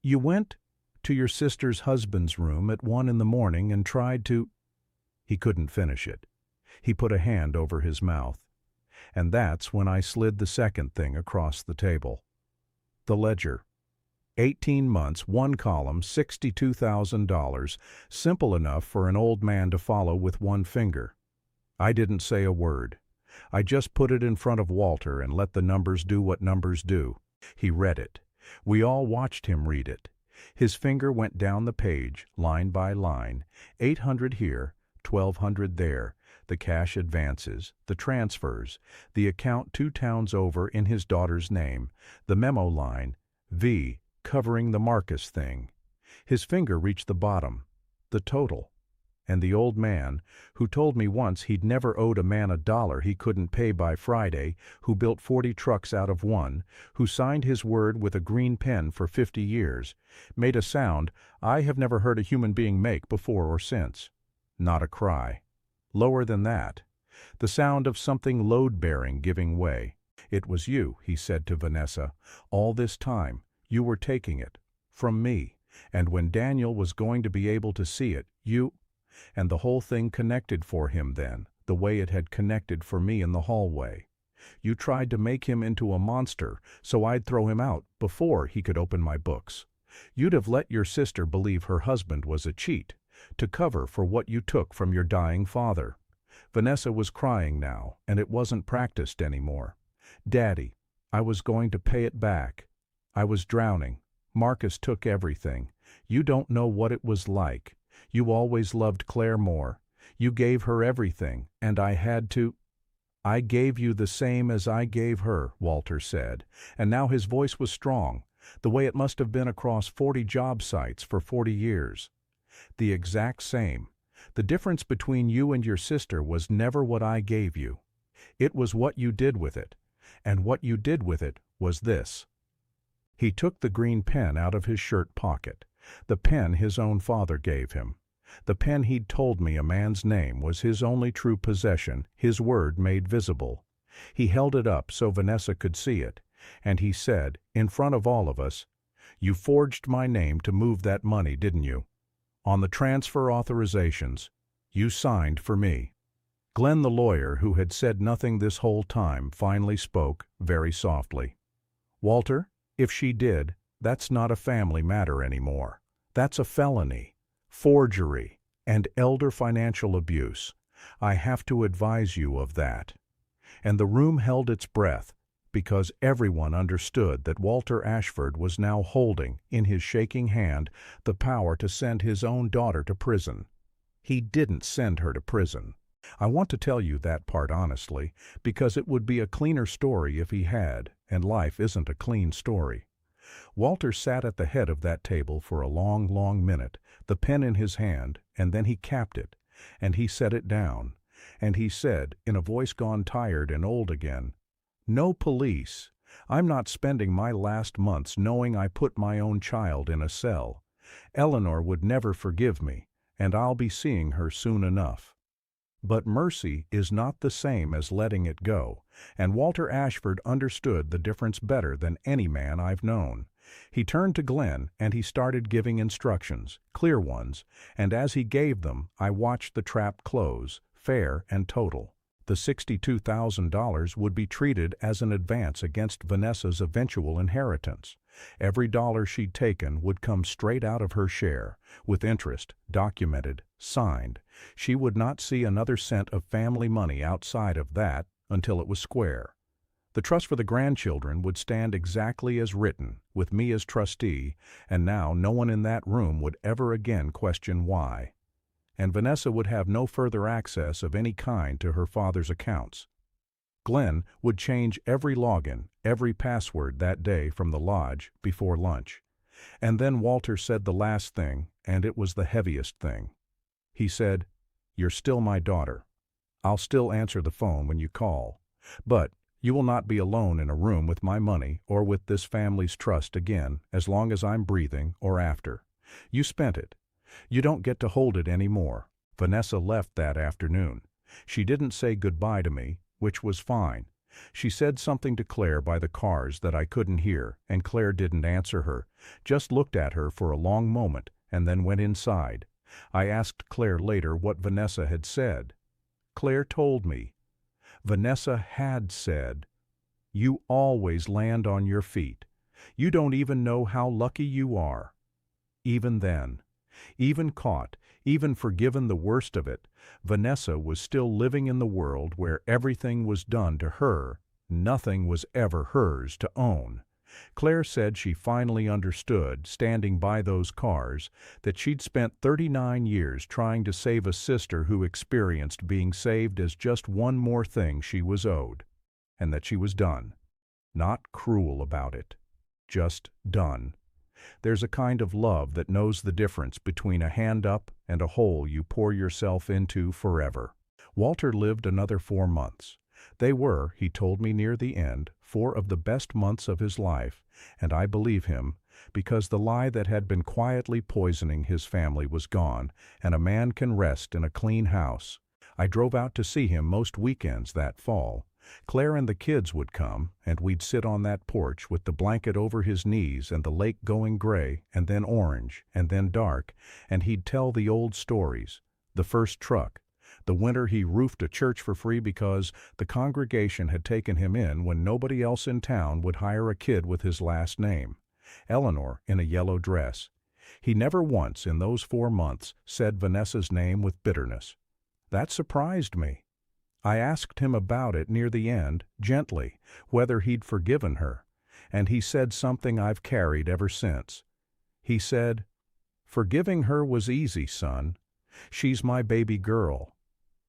"You went to your sister's husband's room at 1 in the morning and tried to—" He couldn't finish it. He put a hand over his mouth. And that's when I slid the second thing across the table. The ledger. 18 months, 1 column, $62,000, simple enough for an old man to follow with 1 finger. I didn't say a word. I just put it in front of Walter and let the numbers do what numbers do. He read it. We all watched him read it. His finger went down the page, line by line, 800 here, 1,200 there, the cash advances, the transfers, the account 2 towns over in his daughter's name, the memo line, V, covering the Marcus thing. His finger reached the bottom, the total. And the old man, who told me once he'd never owed a man $1 he couldn't pay by Friday, who built 40 trucks out of 1, who signed his word with a green pen for 50 years, made a sound I have never heard a human being make before or since. Not a cry. Lower than that. The sound of something load-bearing giving way. "It was you," he said to Vanessa. "All this time, you were taking it. From me. And when Daniel was going to be able to see it, you—" And the whole thing connected for him then, the way it had connected for me in the hallway. "You tried to make him into a monster, so I'd throw him out before he could open my books. You'd have let your sister believe her husband was a cheat, to cover for what you took from your dying father." Vanessa was crying now, and it wasn't practiced anymore. "Daddy, I was going to pay it back. I was drowning. Marcus took everything. You don't know what it was like. You always loved Claire more. You gave her everything, and I had to—" "I gave you the same as I gave her," Walter said, and now his voice was strong, the way it must have been across 40 job sites for 40 years. "The exact same. The difference between you and your sister was never what I gave you. It was what you did with it. And what you did with it was this." He took the green pen out of his shirt pocket, the pen his own father gave him. The pen he'd told me a man's name was his only true possession, his word made visible. He held it up so Vanessa could see it, and he said, in front of all of us, "You forged my name to move that money, didn't you? On the transfer authorizations, you signed for me." Glenn, the lawyer, who had said nothing this whole time, finally spoke, very softly. "Walter, if she did, that's not a family matter anymore. That's a felony, forgery, and elder financial abuse. I have to advise you of that." And the room held its breath, because everyone understood that Walter Ashford was now holding, in his shaking hand, the power to send his own daughter to prison. He didn't send her to prison. I want to tell you that part honestly, because it would be a cleaner story if he had, and life isn't a clean story. Walter sat at the head of that table for a long, long minute, the pen in his hand, and then he capped it, and he set it down, and he said, in a voice gone tired and old again, "No police. I'm not spending my last months knowing I put my own child in a cell. Eleanor would never forgive me, and I'll be seeing her soon enough." But mercy is not the same as letting it go, and Walter Ashford understood the difference better than any man I've known. He turned to Glenn and he started giving instructions, clear ones, and as he gave them, I watched the trap close, fair and total. The $62,000 would be treated as an advance against Vanessa's eventual inheritance. Every dollar she'd taken would come straight out of her share, with interest, documented, signed. She would not see another cent of family money outside of that until it was square. The trust for the grandchildren would stand exactly as written, with me as trustee, and now no one in that room would ever again question why. And Vanessa would have no further access of any kind to her father's accounts. Glenn would change every login, every password that day from the lodge before lunch. And then Walter said the last thing, and it was the heaviest thing. He said, "You're still my daughter. I'll still answer the phone when you call. But you will not be alone in a room with my money or with this family's trust again as long as I'm breathing or after. You spent it. You don't get to hold it anymore." Vanessa left that afternoon. She didn't say goodbye to me, which was fine. She said something to Claire by the cars that I couldn't hear, and Claire didn't answer her, just looked at her for a long moment and then went inside. I asked Claire later what Vanessa had said. Claire told me. Vanessa had said, "You always land on your feet. You don't even know how lucky you are." Even then, even caught, even forgiven the worst of it, Vanessa was still living in the world where everything was done to her, nothing was ever hers to own. Claire said she finally understood, standing by those cars, that she'd spent 39 years trying to save a sister who experienced being saved as just one more thing she was owed, and that she was done. Not cruel about it, just done. There's a kind of love that knows the difference between a hand up and a hole you pour yourself into forever. Walter lived another 4 months. They were, he told me near the end, 4 of the best months of his life, and I believe him, because the lie that had been quietly poisoning his family was gone, and a man can rest in a clean house. I drove out to see him most weekends that fall. Claire and the kids would come, and we'd sit on that porch with the blanket over his knees and the lake going gray, and then orange, and then dark, and he'd tell the old stories. The first truck, the winter he roofed a church for free because the congregation had taken him in when nobody else in town would hire a kid with his last name. Eleanor in a yellow dress. He never once in those 4 months said Vanessa's name with bitterness. That surprised me. I asked him about it near the end, gently, whether he'd forgiven her, and he said something I've carried ever since. He said, Forgiving her was easy, son. She's my baby girl.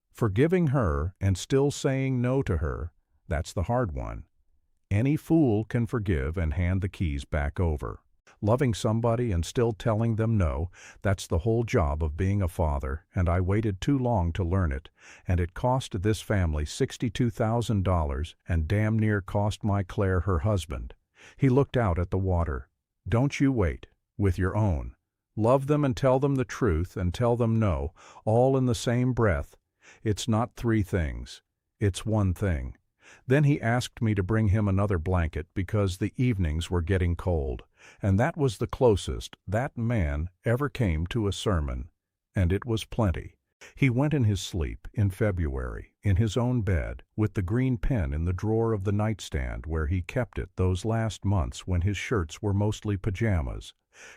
Forgiving her and still saying no to her, that's the hard one. Any fool can forgive and hand the keys back over. Loving somebody and still telling them no, that's the whole job of being a father, and I waited too long to learn it, and it cost this family $62,000 and damn near cost my Claire her husband. He looked out at the water. Don't you wait, with your own. Love them and tell them the truth and tell them no, all in the same breath. It's not three things. It's one thing. Then he asked me to bring him another blanket because the evenings were getting cold, and that was the closest that man ever came to a sermon, and it was plenty. He went in his sleep, in February, in his own bed, with the green pen in the drawer of the nightstand where he kept it those last months when his shirts were mostly pajamas.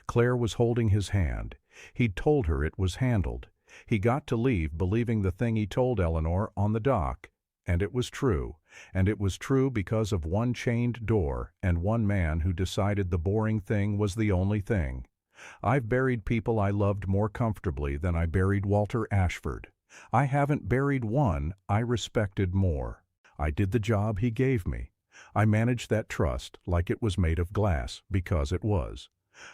Claire was holding his hand. He'd told her it was handled. He got to leave believing the thing he told Eleanor on the dock. And it was true. And it was true because of one chained door and one man who decided the boring thing was the only thing. I've buried people I loved more comfortably than I buried Walter Ashford. I haven't buried one I respected more. I did the job he gave me. I managed that trust like it was made of glass, because it was.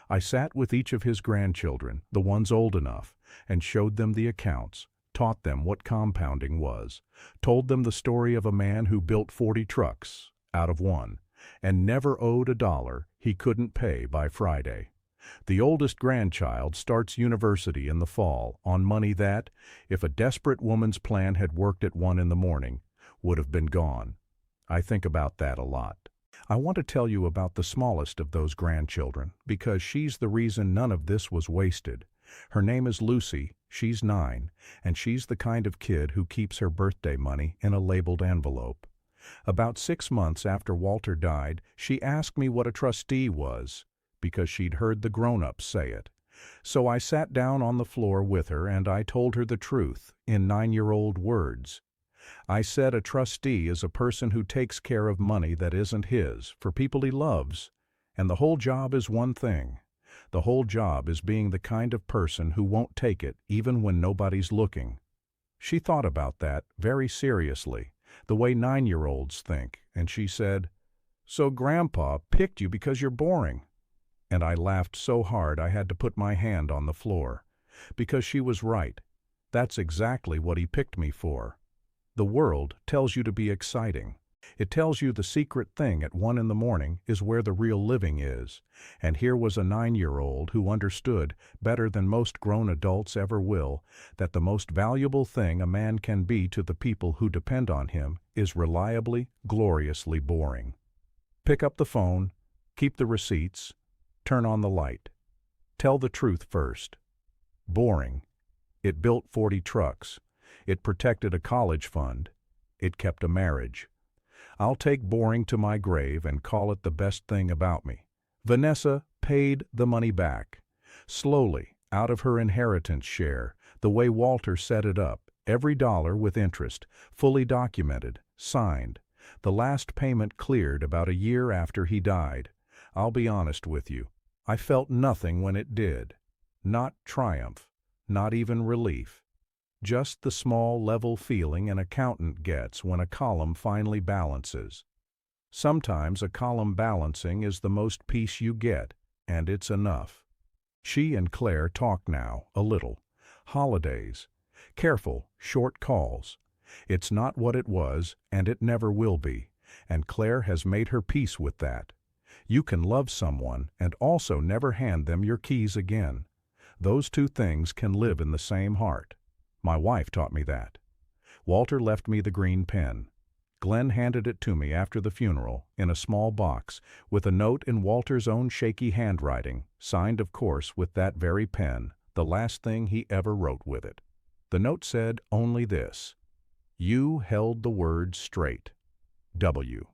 I sat with each of his grandchildren, the ones old enough, and showed them the accounts, taught them what compounding was, told them the story of a man who built 40 trucks out of one, and never owed $1 he couldn't pay by Friday. The oldest grandchild starts university in the fall on money that, if a desperate woman's plan had worked at 1 a.m, would have been gone. I think about that a lot. I want to tell you about the smallest of those grandchildren, because she's the reason none of this was wasted. Her name is Lucy, she's 9, and she's the kind of kid who keeps her birthday money in a labeled envelope. About 6 months after Walter died, she asked me what a trustee was, because she'd heard the grown-ups say it. So I sat down on the floor with her and I told her the truth, in 9-year-old words. I said a trustee is a person who takes care of money that isn't his, for people he loves, and the whole job is one thing. The whole job is being the kind of person who won't take it even when nobody's looking. She thought about that very seriously, the way 9-year-olds think, and she said, "So Grandpa picked you because you're boring." And I laughed so hard I had to put my hand on the floor, because she was right. That's exactly what he picked me for. The world tells you to be exciting. It tells you the secret thing at 1 a.m. is where the real living is. And here was a 9-year-old who understood, better than most grown adults ever will, that the most valuable thing a man can be to the people who depend on him is reliably, gloriously boring. Pick up the phone, keep the receipts, turn on the light. Tell the truth first. Boring. It built 40 trucks. It protected a college fund. It kept a marriage. I'll take boring to my grave and call it the best thing about me. Vanessa paid the money back. Slowly, out of her inheritance share, the way Walter set it up, every dollar with interest, fully documented, signed. The last payment cleared about a year after he died. I'll be honest with you. I felt nothing when it did. Not triumph, not even relief. Just the small level feeling an accountant gets when a column finally balances. Sometimes a column balancing is the most peace you get, and it's enough. She and Claire talk now, a little. Holidays. Careful, short calls. It's not what it was, and it never will be, and Claire has made her peace with that. You can love someone and also never hand them your keys again. Those two things can live in the same heart. My wife taught me that. Walter left me the green pen. Glenn handed it to me after the funeral, in a small box, with a note in Walter's own shaky handwriting, signed of course with that very pen, the last thing he ever wrote with it. The note said only this: "You held the word straight. W."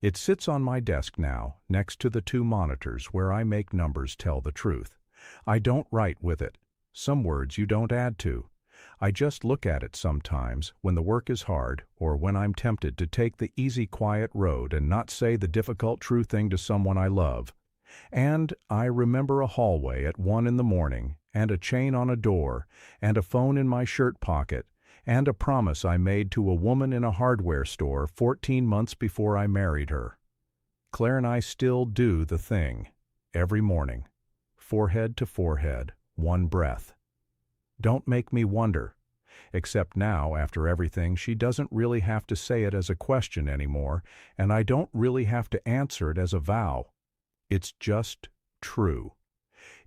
It sits on my desk now, next to the 2 monitors where I make numbers tell the truth. I don't write with it. Some words you don't add to. I just look at it sometimes when the work is hard or when I'm tempted to take the easy, quiet road and not say the difficult, true thing to someone I love. And I remember a hallway at 1 in the morning, and a chain on a door, and a phone in my shirt pocket, and a promise I made to a woman in a hardware store 14 months before I married her. Claire and I still do the thing, every morning, forehead to forehead, one breath. Don't make me wonder. Except now, after everything, she doesn't really have to say it as a question anymore, and I don't really have to answer it as a vow. It's just true.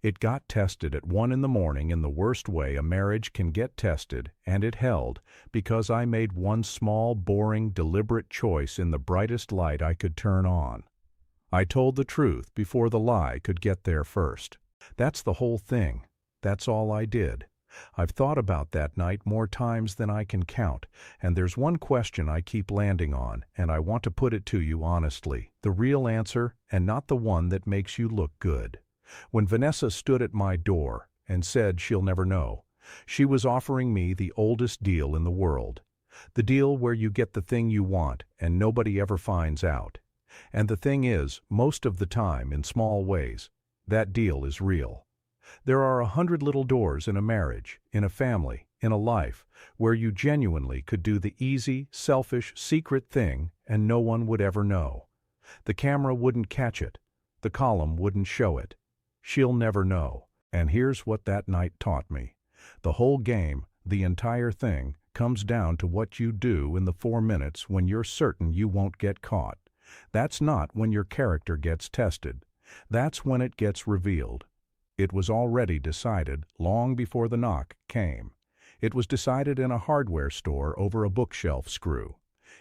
It got tested at 1 in the morning in the worst way a marriage can get tested, and it held, because I made one small, boring, deliberate choice in the brightest light I could turn on. I told the truth before the lie could get there first. That's the whole thing. That's all I did. I've thought about that night more times than I can count, and there's one question I keep landing on, and I want to put it to you honestly, the real answer, and not the one that makes you look good. When Vanessa stood at my door and said she'll never know, she was offering me the oldest deal in the world. The deal where you get the thing you want and nobody ever finds out. And the thing is, most of the time, in small ways, that deal is real. There are 100 little doors in a marriage, in a family, in a life, where you genuinely could do the easy, selfish, secret thing and no one would ever know. The camera wouldn't catch it. The column wouldn't show it. She'll never know. And here's what that night taught me. The whole game, the entire thing, comes down to what you do in the 4 minutes when you're certain you won't get caught. That's not when your character gets tested. That's when it gets revealed. It was already decided long before the knock came. It was decided in a hardware store over a bookshelf screw.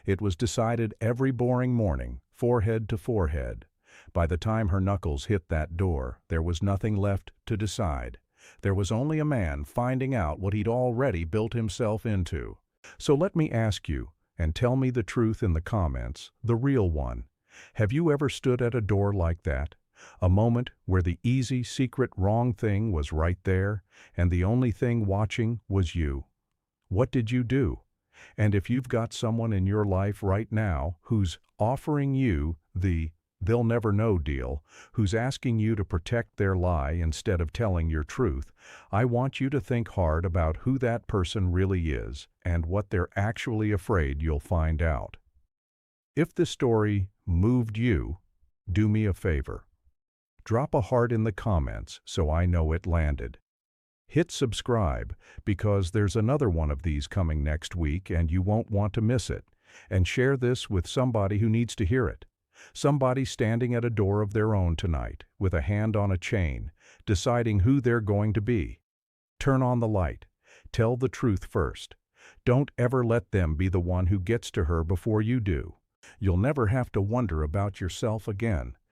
It was decided every boring morning, forehead to forehead. By the time her knuckles hit that door, there was nothing left to decide. There was only a man finding out what he'd already built himself into. So let me ask you, and tell me the truth in the comments, the real one. Have you ever stood at a door like that? A moment where the easy, secret, wrong thing was right there, and the only thing watching was you. What did you do? And if you've got someone in your life right now who's offering you the they'll never know deal, who's asking you to protect their lie instead of telling your truth, I want you to think hard about who that person really is and what they're actually afraid you'll find out. If this story moved you, do me a favor. Drop a heart in the comments so I know it landed. Hit subscribe because there's another one of these coming next week and you won't want to miss it. And share this with somebody who needs to hear it. Somebody standing at a door of their own tonight with a hand on a chain, deciding who they're going to be. Turn on the light. Tell the truth first. Don't ever let them be the one who gets to her before you do. You'll never have to wonder about yourself again.